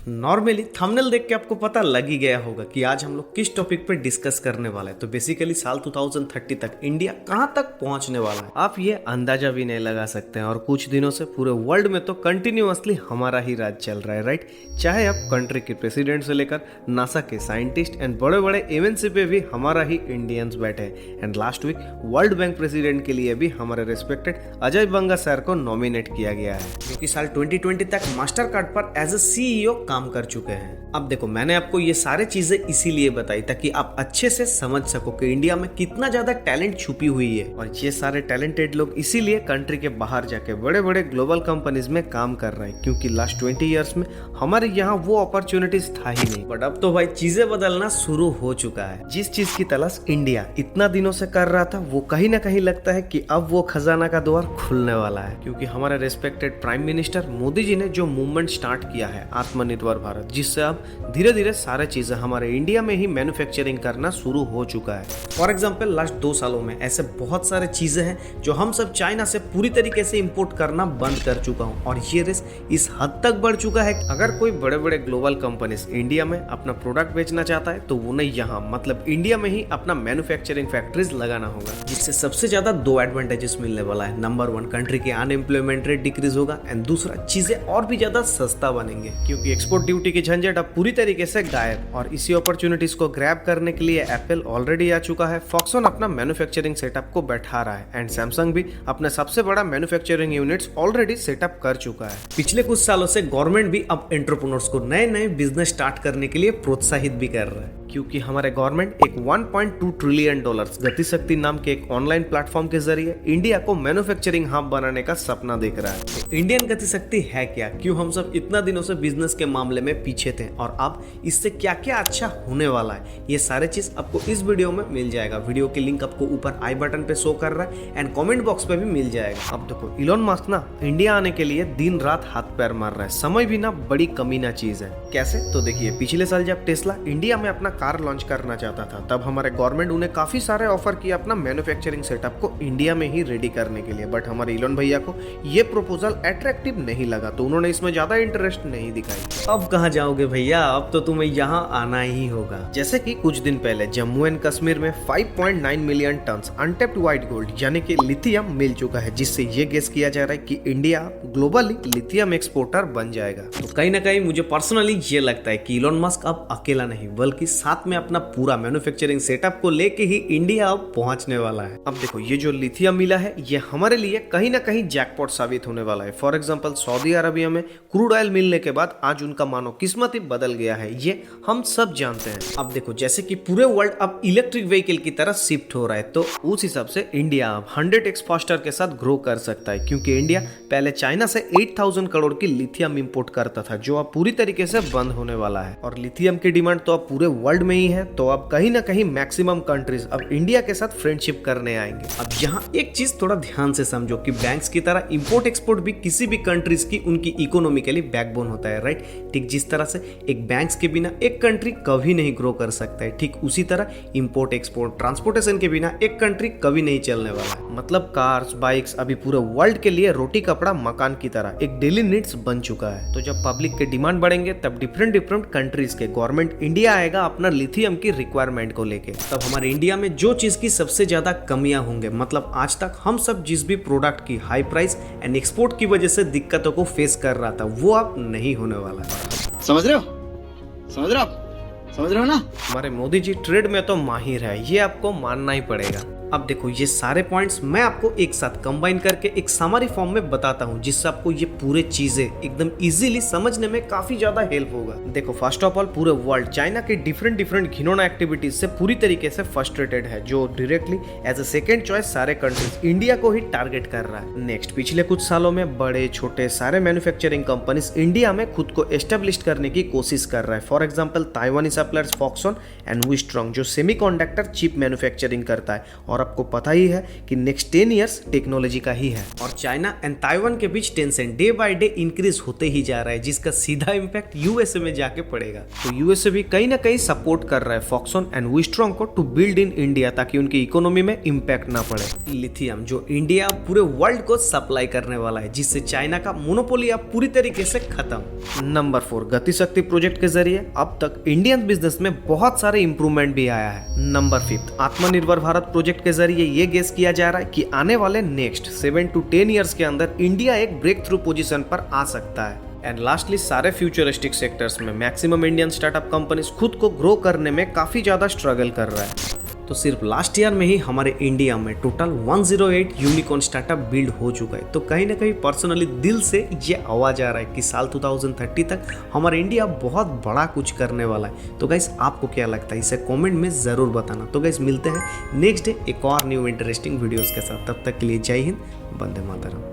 Normally thumbnail देख के आपको पता लग ही गया होगा कि आज हम लोग किस टॉपिक पे डिस्कस करने वाले हैं। तो बेसिकली साल 2030 तक इंडिया कहां तक पहुंचने वाला है आप ये अंदाजा भी नहीं लगा सकते हैं। और कुछ दिनों से पूरे वर्ल्ड में तो कंटिन्यूअसली हमारा ही राज चल रहा है, राइट। चाहे आप कंट्री के प्रेसिडेंट से लेकर नासा के साइंटिस्ट एंड बड़े बड़े एमएनसी पे भी हमारा ही इंडियंस बैठे। And last week World Bank president के लिए भी हमारे रिस्पेक्टेड अजय बंगा सर को नॉमिनेट किया गया है, जो कि साल 2020 तक मास्टर कार्ड पर एज ए सीईओ काम कर चुके हैं। अब देखो, मैंने आपको ये सारे चीजें इसीलिए बताई ताकि आप अच्छे से समझ सको कि इंडिया में कितना ज्यादा टैलेंट छुपी हुई है। और ये सारे टैलेंटेड लोग इसीलिए कंट्री के बाहर जाके बड़े बड़े ग्लोबल कंपनीज में काम कर रहे हैं, क्योंकि लास्ट 20 ईयर्स में हमारे यहाँ वो अपॉर्चुनिटीज था ही नहीं। बट अब तो भाई चीजें बदलना शुरू हो चुका है। जिस चीज की तलाश इंडिया इतना दिनों से कर रहा था, वो कहीं ना कहीं लगता है कि अब वो खजाना का द्वार खुलने वाला है, क्योंकि हमारे respected prime minister Modi ji ने जो मूवमेंट स्टार्ट किया है आत्मनिर्भर भारत, जिससे अब धीरे धीरे सारे चीजें हमारे इंडिया में ही मैन्युफैक्चरिंग करना शुरू हो चुका है। फॉर एग्जांपल लास्ट 2 सालों में ऐसे बहुत सारे चीजें हैं जो हम सब चाइना से पूरी तरीके से इंपोर्ट करना बंद कर चुका हूं। और ये रिस्क इस हद तक बढ़ चुका है कि अगर कोई बड़े बड़े ग्लोबल कंपनीज इंडिया में अपना प्रोडक्ट बेचना चाहता है तो उन्हें यहाँ मतलब इंडिया में ही अपना मैन्युफैक्चरिंग फैक्ट्रीज लगाना होगा, जिससे सबसे ज्यादा 2 एडवांटेजेस मिलने वाला है। नंबर 1, कंट्री की अनएम्प्लॉयमेंट रेट डिक्रीज होगा, एंड दूसरा, चीजें और भी ज्यादा सस्ता बनेंगे, क्योंकि एक्सपोर्ट ड्यूटी की झंझट अब पूरी तरीके से गायब। और इसी अपॉर्चुनिटीज को ग्रैब करने के लिए एप्पल ऑलरेडी आ चुका है, फॉक्सकॉन अपना मैन्युफैक्चरिंग सेटअप को बैठा रहा है, एंड सैमसंग भी अपने सबसे बड़ा मैन्युफैक्चरिंग यूनिट्स ऑलरेडी सेटअप कर चुका है। पिछले कुछ सालों से गवर्नमेंट भी अब एंटरप्रेन्योर्स को नए नए बिजनेस स्टार्ट करने के लिए प्रोत्साहित भी कर रहा है, क्योंकि हमारे गवर्नमेंट एक $1.2 ट्रिलियन गतिशक्ति नाम के एक ऑनलाइन प्लेटफॉर्म के जरिए इंडिया को मैन्युफैक्चरिंग हब बनाने का सपना देख रहा है। तो इंडियन गतिशक्ति है क्या, क्यों हम सब इतना दिनों से बिजनेस के मामले में पीछे थे, और अब इससे क्या क्या अच्छा होने वाला है, ये सारे चीज आपको इस वीडियो में मिल जाएगा। वीडियो की लिंक आपको ऊपर आई बटन पे शो कर रहा है, एंड कमेंट बॉक्स पे भी मिल जाएगा। अब देखो, इलोन मस्क ना इंडिया आने के लिए दिन रात हाथ पैर मार रहा है। समय भी ना बड़ी कमीना चीज है। कैसे? तो देखिए, पिछले साल जब टेस्ला इंडिया में अपना कार लॉन्च करना चाहता था, तब हमारे गवर्नमेंट उन्हें काफी सारे ऑफर किया अपना मैन्युफैक्चरिंग सेटअप को इंडिया में ही रेडी करने के लिए। बट हमारे इलोन भैया को ये प्रपोजल अट्रैक्टिव नहीं लगा, तो उन्होंने इसमें ज्यादा इंटरेस्ट नहीं दिखाई। अब कहाँ जाओगे भैया, अब तो तुम्हें यहाँ आना ही होगा। जैसे कि कुछ दिन पहले जम्मू एंड कश्मीर में 5.9 million ton untapped white gold यानी कि लिथियम मिल चुका है, जिससे ये गेस किया जा रहा है कि इंडिया ग्लोबली लिथियम एक्सपोर्टर बन जाएगा। तो कहीं ना कहीं मुझे पर्सनली ये लगता है कि इलोन मस्क अब अकेला नहीं, बल्कि साथ में अपना पूरा मैन्युफैक्चरिंग सेटअप को लेके ही इंडिया अब पहुंचने वाला है। अब देखो, ये जो लिथियम मिला है, ये हमारे लिए कहीं ना कहीं जैकपॉट साबित होने वाला है। फॉर एग्जांपल, सऊदी अरबिया में क्रूड ऑयल मिलने के बाद आज उनका मानो किस्मत ही बदल गया है, ये हम सब जानते हैं। अब देखो, जैसे कि पूरे वर्ल्ड अब इलेक्ट्रिक व्हीकल की तरफ शिफ्ट हो रहा है, तो उस हिसाब से इंडिया अब 100x फास्टर के साथ ग्रो कर सकता है, क्योंकि इंडिया पहले चाइना से 8000 करोड़ की लिथियम इंपोर्ट करता था, जो अब पूरी तरीके से बंद होने वाला है। और लिथियम की डिमांड तो अब पूरे वर्ल्ड में ही है, तो अब कहीं ना कहीं मैक्सिमम कंट्रीज अब इंडिया के साथ फ्रेंडशिप करने आएंगे। अब यहाँ एक चीज थोड़ा ध्यान से समझो कि बैंक्स की तरह इंपोर्ट एक्सपोर्ट भी किसी भी कंट्रीज की उनकी इकोनॉमिकली बैकबोन होता है, राइट। ठीक जिस तरह से एक बैंक्स के बिना एक कंट्री कभी नहीं ग्रो कर सकता है, ठीक उसी तरह इंपोर्ट एक्सपोर्ट ट्रांसपोर्टेशन के बिना एक कंट्री कभी नहीं चलने वाला है। मतलब कार्स बाइक्स अभी पूरे वर्ल्ड के लिए रोटी कपड़ा मकान की तरह एक डेली नीड्स बन चुका है। तो जब पब्लिक के डिमांड बढ़ेंगे, तब डिफरेंट कंट्रीज के गवर्नमेंट इंडिया आएगा अपना लिथियम की रिक्वायरमेंट को लेके। तब हमारे इंडिया में जो चीज की सबसे ज्यादा कमियां होंगे, मतलब आज तक हम सब जिस भी प्रोडक्ट की हाई प्राइस एंड एक्सपोर्ट की वजह से दिक्कतों को फेस कर रहा था, वो अब नहीं होने वाला है। समझ रहे हो? समझ रहे हो ना? हमारे मोदी जी ट्रेड में तो माहिर है, ये आपको मानना ही पड़ेगा। अब देखो, ये सारे पॉइंट्स मैं आपको एक साथ कंबाइन करके एक समरी फॉर्म में बताता हूँ, जिससे आपको ये पूरे चीजें एकदम इजीली समझने में काफी ज्यादा हेल्प होगा। देखो, फर्स्ट ऑफ ऑल, पूरे वर्ल्ड चाइना के डिफरेंट घिनौना एक्टिविटीज से पूरी तरीके से फ्रस्ट्रेटेड है, जो directly as a second choice सारे कंट्रीज इंडिया को ही टारगेट कर रहा है। नेक्स्ट, पिछले कुछ सालों में बड़े छोटे सारे मैन्युफैक्चरिंग कंपनीज इंडिया में खुद को एस्टेब्लिश करने की कोशिश कर रहा है। फॉर एग्जाम्पल, ताइवानी सप्लायर्स फॉक्सकॉन एंड विस्ट्रॉन्ग, जो सेमीकंडक्टर चिप मैन्युफैक्चरिंग करता है, और आपको पता ही है कि नेक्स्ट 10 ईयर्स टेक्नोलॉजी का ही है। और चाइना एंड ताइवान के बीच tension day by day increase होते ही जा रहा है, जिसका सीधा इम्पैक्ट यूएसए में जाके पड़ेगा। तो यूएसए भी कहीं ना कहीं सपोर्ट कर रहा है फॉक्सकॉन एंड विस्ट्रॉम को टू बिल्ड इन इंडिया, ताकि उनकी इकोनॉमी में इम्पैक्ट ना पड़े। लिथियम जो इंडिया पूरे वर्ल्ड को सप्लाई करने वाला है, जिससे चाइना का मोनोपोली अब पूरी तरीके से खत्म। नंबर 4 गति शक्ति प्रोजेक्ट के जरिए अब तक इंडियन बिजनेस में बहुत सारे इंप्रूवमेंट भी आया है। नंबर 5 आत्मनिर्भर भारत प्रोजेक्ट के जरिए ये गेस किया जा रहा है कि आने वाले नेक्स्ट 7 to 10 ईयर्स के अंदर इंडिया एक ब्रेक थ्रू पोजीशन पर आ सकता है। एंड लास्टली सारे फ्यूचरिस्टिक सेक्टर्स में मैक्सिमम इंडियन स्टार्टअप कंपनीज खुद को ग्रो करने में काफी ज्यादा स्ट्रगल कर रहा है। तो सिर्फ लास्ट ईयर में ही हमारे इंडिया में टोटल 108 यूनिकॉर्न स्टार्टअप बिल्ड हो चुका है। तो कहीं ना कहीं पर्सनली दिल से ये आवाज आ रहा है कि साल 2030 तक हमारा इंडिया बहुत बड़ा कुछ करने वाला है। तो गाइस आपको क्या लगता है, इसे कमेंट में जरूर बताना। तो गाइस मिलते हैं नेक्स्ट डे एक और न्यू इंटरेस्टिंग वीडियोस के साथ। तब तक के लिए जय हिंद, वंदे मातरम।